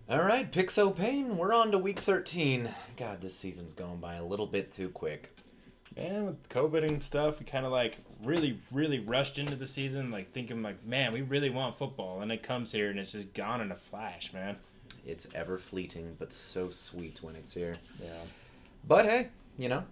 All right, Pixo Pain, we're on to week 13. God, this season's going by a little bit too quick. Man, with COVID and stuff, we kind of like really rushed into the season, like thinking like, man, we really want football, and it comes here and it's just gone in a flash, man. It's ever fleeting, but so sweet when it's here. Yeah. But hey,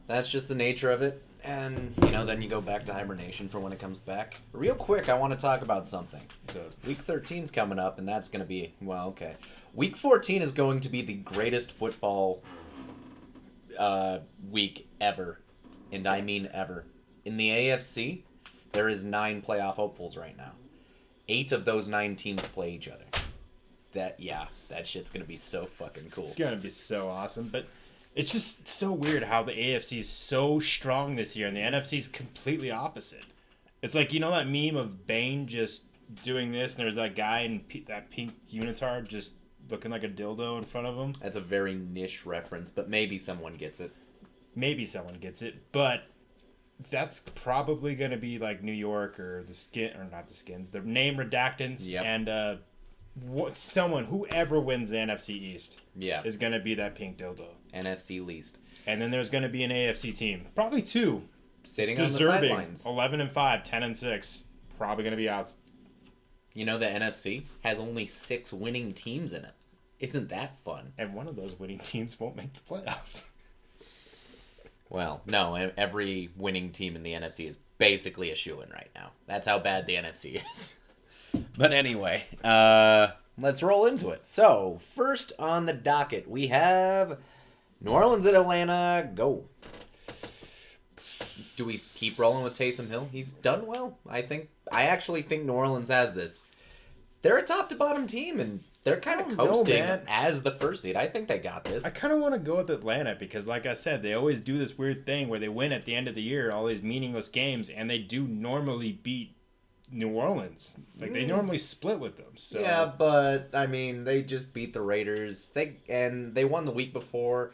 that's just the nature of it. And, then you go back to hibernation for when it comes back. Real quick, I want to talk about something. So Week 13's coming up, and that's going to be, well, okay. Week 14 is going to be the greatest football week ever. And I mean ever. In the AFC, there is 9 playoff hopefuls right now. 8 of those 9 teams play each other. That shit's going to be so fucking cool. it's gonna be so awesome, but it's just so weird how the AFC is so strong this year and the NFC is completely opposite. It's like that meme of Bane just doing this, and there's that guy in that pink unitard just looking like a dildo in front of him. That's a very niche reference, but maybe someone gets it. Maybe someone gets it, but that's probably going to be like New York or not the Skins, the name redactants, Yep. and whoever wins the NFC East Yeah. is going to be that pink dildo. NFC least. And then there's going to be an AFC team, probably 2, Sitting on the deserving, sidelines. 11-5, 10-6, probably going to be out. The NFC has only 6 winning teams in it. Isn't that fun? And one of those winning teams won't make the playoffs. Well, no, every winning team in the NFC is basically a shoo-in right now. That's how bad the NFC is. But anyway, let's roll into it. So, first on the docket, we have New Orleans at Atlanta. Go. Do we keep rolling with Taysom Hill? He's done well, I think. I actually think New Orleans has this. They're a top-to-bottom team, and they're kind of coasting as the first seed. I think they got this. I kind of want to go with Atlanta because, like I said, they always do this weird thing where they win at the end of the year, all these meaningless games, and they do normally beat New Orleans. Like, they normally split with them. So. Yeah, but, I mean, they just beat the Raiders. They won the week before.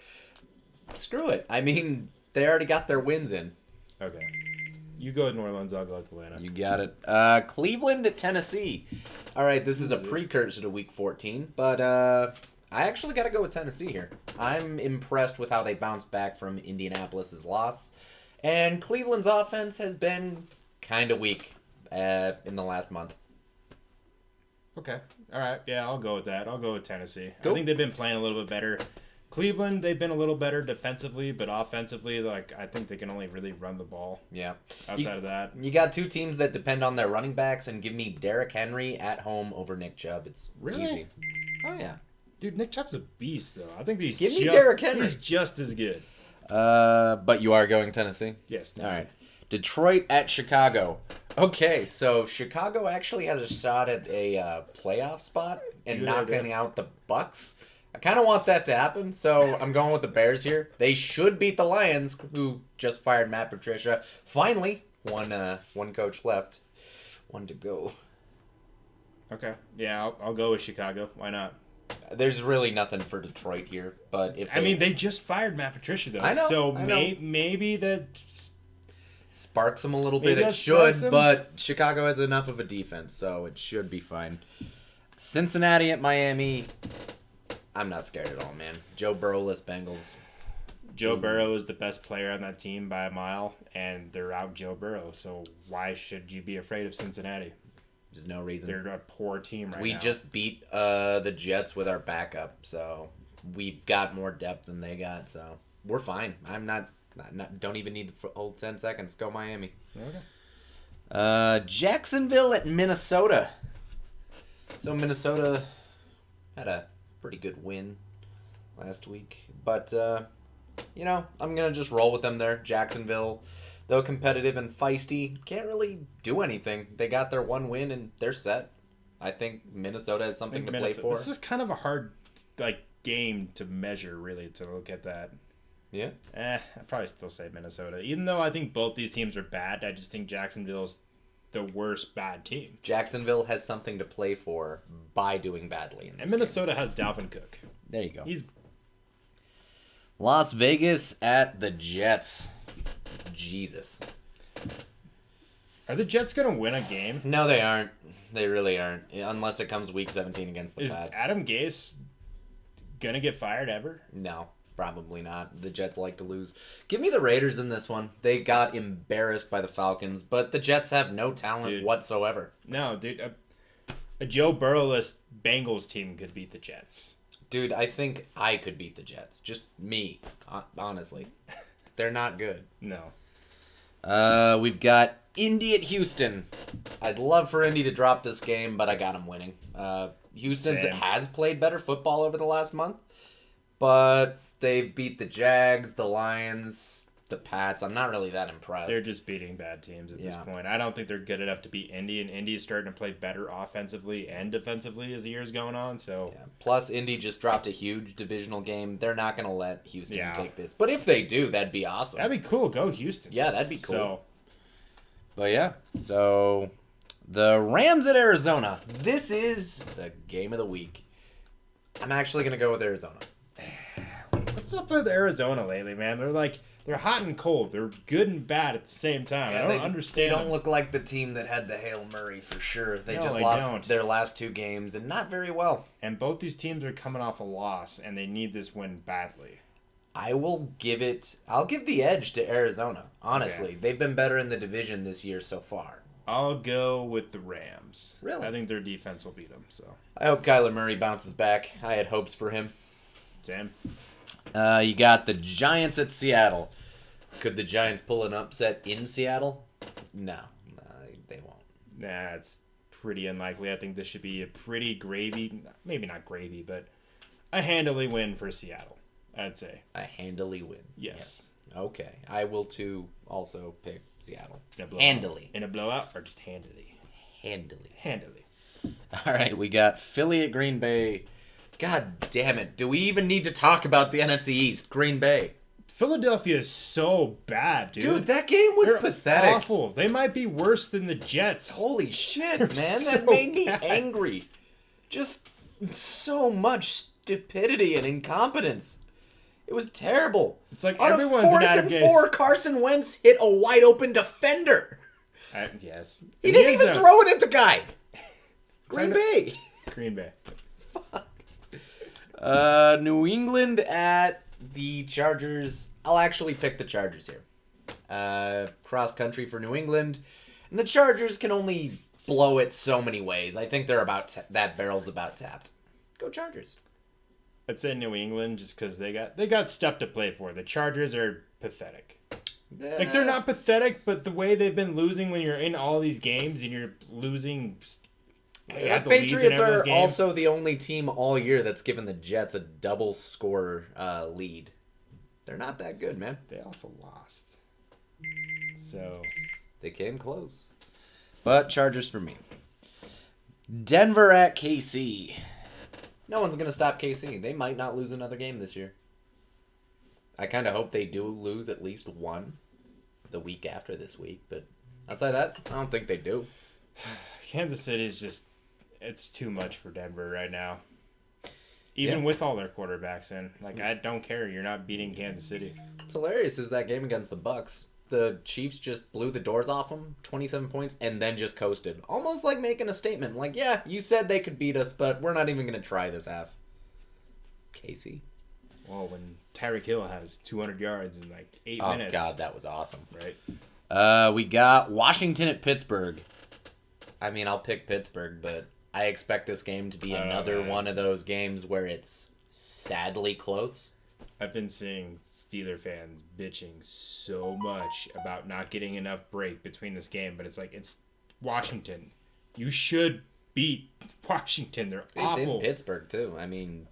Screw it. I mean, they already got their wins in. Okay. You go with New Orleans, I'll go with Atlanta. You got it. Cleveland at Tennessee. All right, this is a precursor to Week 14, but I actually got to go with Tennessee here. I'm impressed with how they bounced back from Indianapolis's loss, and Cleveland's offense has been kind of weak in the last month. Okay. All right. Yeah, I'll go with that. I'll go with Tennessee. Cool. I think they've been playing a little bit better. Cleveland, they've been a little better defensively, but offensively, I think they can only really run the ball. Yeah. Outside of that. You got 2 teams that depend on their running backs, and give me Derrick Henry at home over Nick Chubb. It's Really? easy. Oh, yeah. Dude, Nick Chubb's a beast, though. I think Give me Derrick Henry. He's just as good. But you are going Tennessee? Yes. All right. Detroit at Chicago. Okay, so Chicago actually has a shot at a playoff spot and Dude, knocking out the Bucks. I kind of want that to happen, so I'm going with the Bears here. They should beat the Lions, who just fired Matt Patricia. Finally, one coach left, one to go. Okay. Yeah, I'll go with Chicago. Why not? There's really nothing for Detroit here, but if they just fired Matt Patricia, though. I know, So I know. maybe that... sparks them a little Maybe bit, it that should, sparks 'em. but Chicago has enough of a defense, so it should be fine. Cincinnati at Miami. I'm not scared at all, man. Joe Burrow-less Bengals. Joe Burrow is the best player on that team by a mile, and they're out Joe Burrow. So why should you be afraid of Cincinnati? There's no reason. They're a poor team right We now. just beat the Jets with our backup, so we've got more depth than they got, so we're fine. I'm not don't even need the whole 10 seconds. Go Miami. Okay. Jacksonville at Minnesota. So Minnesota had a pretty good win last week, but I'm gonna just roll with them there. Jacksonville, though competitive and feisty, can't really do anything. They got their one win and they're set. I think Minnesota has something to play for. This is kind of a hard game to measure, really, to look at that. Yeah. I'd probably still say Minnesota. Even though I think both these teams are bad, I just think Jacksonville's the worst bad team. Jacksonville has something to play for by doing badly in this And Minnesota has Dalvin Cook. game. There you go. He's Las Vegas at the Jets. Jesus. Are the Jets going to win a game? No, they aren't. They really aren't. Unless it comes week 17 against the Is Pats. Adam Gase gonna get fired ever? No, probably not. The Jets like to lose. Give me the Raiders in this one. They got embarrassed by the Falcons, but the Jets have no talent whatsoever. No, dude. A Joe Burrow-less Bengals team could beat the Jets. Dude, I think I could beat the Jets. Just me, honestly. They're not good. No. We've got Indy at Houston. I'd love for Indy to drop this game, but I got them winning. Houston has played better football over the last month, but they beat the Jags, the Lions, the Pats. I'm not really that impressed. They're just beating bad teams at this point. I don't think they're good enough to beat Indy, and Indy's starting to play better offensively and defensively as the year's going on. So Plus, Indy just dropped a huge divisional game. They're not going to let Houston take this. But if they do, that'd be awesome. That'd be cool. Go Houston. Yeah, that'd be cool. So the Rams at Arizona. This is the game of the week. I'm actually going to go with Arizona. What's up with Arizona lately, man? They're hot and cold. They're good and bad at the same time. I don't understand. They don't look like the team that had the Hail Murray for sure. They lost their last 2 games and not very well. And both these teams are coming off a loss, and they need this win badly. I'll give the edge to Arizona. Honestly, they've been better in the division this year so far. I'll go with the Rams. Really? I think their defense will beat them. So I hope Kyler Murray bounces back. I had hopes for him. Sam? You got the Giants at Seattle. Could the Giants pull an upset in Seattle? No, they won't. Nah, it's pretty unlikely. I think this should be a pretty gravy, maybe not gravy, but a handily win for Seattle, I'd say. A handily win. Yes. Okay. I will too also pick Seattle. Handily. In a blowout or just handily? Handily. All right, we got Philly at Green Bay. God damn it. Do we even need to talk about the NFC East? Green Bay. Philadelphia is so bad, dude. Dude, that game was pathetic. Awful. They might be worse than the Jets. Holy shit, man. That made me angry. Just so much stupidity and incompetence. It was terrible. It's like on everyone's a 4th and 4, Carson Wentz hit a wide open defender. Yes. He didn't even throw it at the guy. Green Bay. Fuck. New England at the Chargers. I'll actually pick the Chargers here. Cross country for New England. And the Chargers can only blow it so many ways. I think they're that barrel's about tapped. Go Chargers. I'd say New England just because they got stuff to play for. The Chargers are pathetic. Like, they're not pathetic, but the way they've been losing when you're in all these games and you're losing. The Patriots are also the only team all year that's given the Jets a double score lead. They're not that good, man. They also lost. So they came close. But Chargers for me. Denver at KC. No one's going to stop KC. They might not lose another game this year. I kind of hope they do lose at least one the week after this week. But outside that, I don't think they do. Kansas City is just... It's too much for Denver right now. Even with all their quarterbacks in. Like, I don't care. You're not beating Kansas City. What's hilarious is that game against the Bucks. The Chiefs just blew the doors off them, 27 points, and then just coasted. Almost like making a statement. Like, yeah, you said they could beat us, but we're not even going to try this half. Casey. Well, when Tyreek Hill has 200 yards in like 8 minutes. Oh, God, that was awesome. Right? We got Washington at Pittsburgh. I mean, I'll pick Pittsburgh, but I expect this game to be another one of those games where it's sadly close. I've been seeing Steeler fans bitching so much about not getting enough break between this game, but it's like, it's Washington. You should beat Washington. They're awful. It's in Pittsburgh, too. I mean...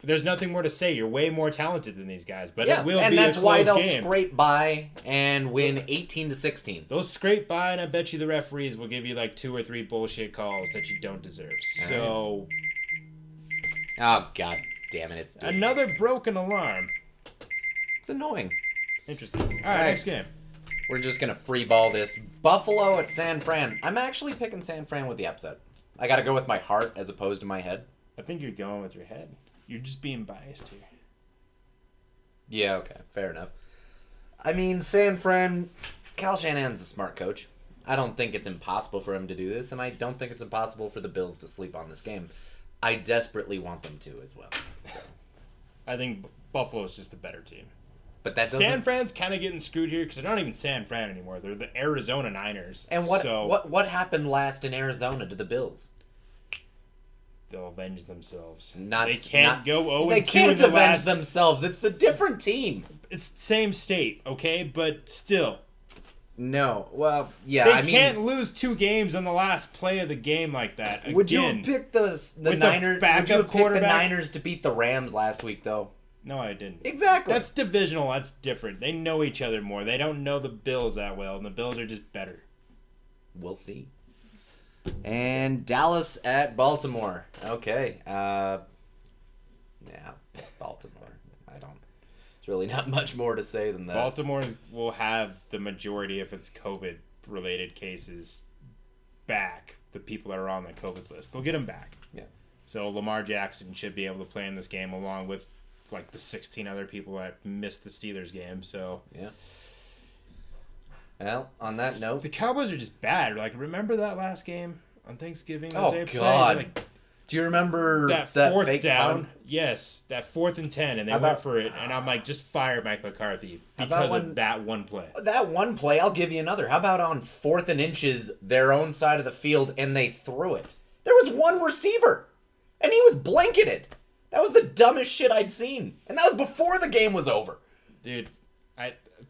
There's nothing more to say. You're way more talented than these guys, but it will be a close game. And that's why they'll scrape by and win 18-16. They'll scrape by, and I bet you the referees will give you like 2 or 3 bullshit calls that you don't deserve. So... Oh, God damn it. It's another broken alarm. It's annoying. Interesting. All right, next game. We're just going to free ball this. Buffalo at San Fran. I'm actually picking San Fran with the upset. I got to go with my heart as opposed to my head. I think you're going with your head. You're just being biased here. Yeah, okay. Fair enough. I mean, San Fran, Kyle Shanahan's a smart coach. I don't think it's impossible for him to do this, and I don't think it's impossible for the Bills to sleep on this game. I desperately want them to as well. So. I think Buffalo's just a better team. But that doesn't. San Fran's kind of getting screwed here because they're not even San Fran anymore. They're the Arizona Niners. And what happened last in Arizona to the Bills? They'll avenge themselves. They can't go 0-2 They can't in the avenge last. themselves. It's the different team. It's the same state, okay? But still. No. Well, yeah, They can't lose 2 games on the last play of the game like that. Again. Would you have picked the Niners? Would you have picked the Niners to beat the Rams last week, though? No, I didn't. Exactly. That's divisional. That's different. They know each other more. They don't know the Bills that well, and the Bills are just better. We'll see. And Dallas at Baltimore. Okay. Yeah, Baltimore. There's really not much more to say than that. Baltimore will have the majority of its COVID-related cases back. The people that are on the COVID list, they'll get them back. Yeah. So Lamar Jackson should be able to play in this game along with like the 16 other people that missed the Steelers game. So yeah. Well, on that note, the Cowboys are just bad. Like, remember that last game on Thanksgiving? Oh God! Do you remember that fourth fake down? Punt? Yes, that 4th and 10, and they went for it. And I'm like, just fire Mike McCarthy because of that one play. That one play, I'll give you another. How about on 4th and inches, their own side of the field, and they threw it? There was one receiver, and he was blanketed. That was the dumbest shit I'd seen. And that was before the game was over. Dude,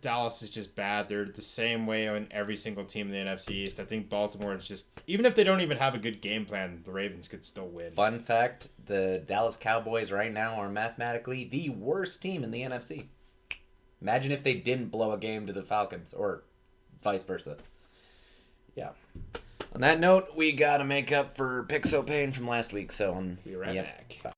Dallas is just bad. They're the same way on every single team in the NFC East. I think Baltimore is just... Even if they don't even have a good game plan, the Ravens could still win. Fun fact, the Dallas Cowboys right now are mathematically the worst team in the NFC. Imagine if they didn't blow a game to the Falcons, or vice versa. Yeah. On that note, we got to make up for Pixo Pain from last week, so... Be right back.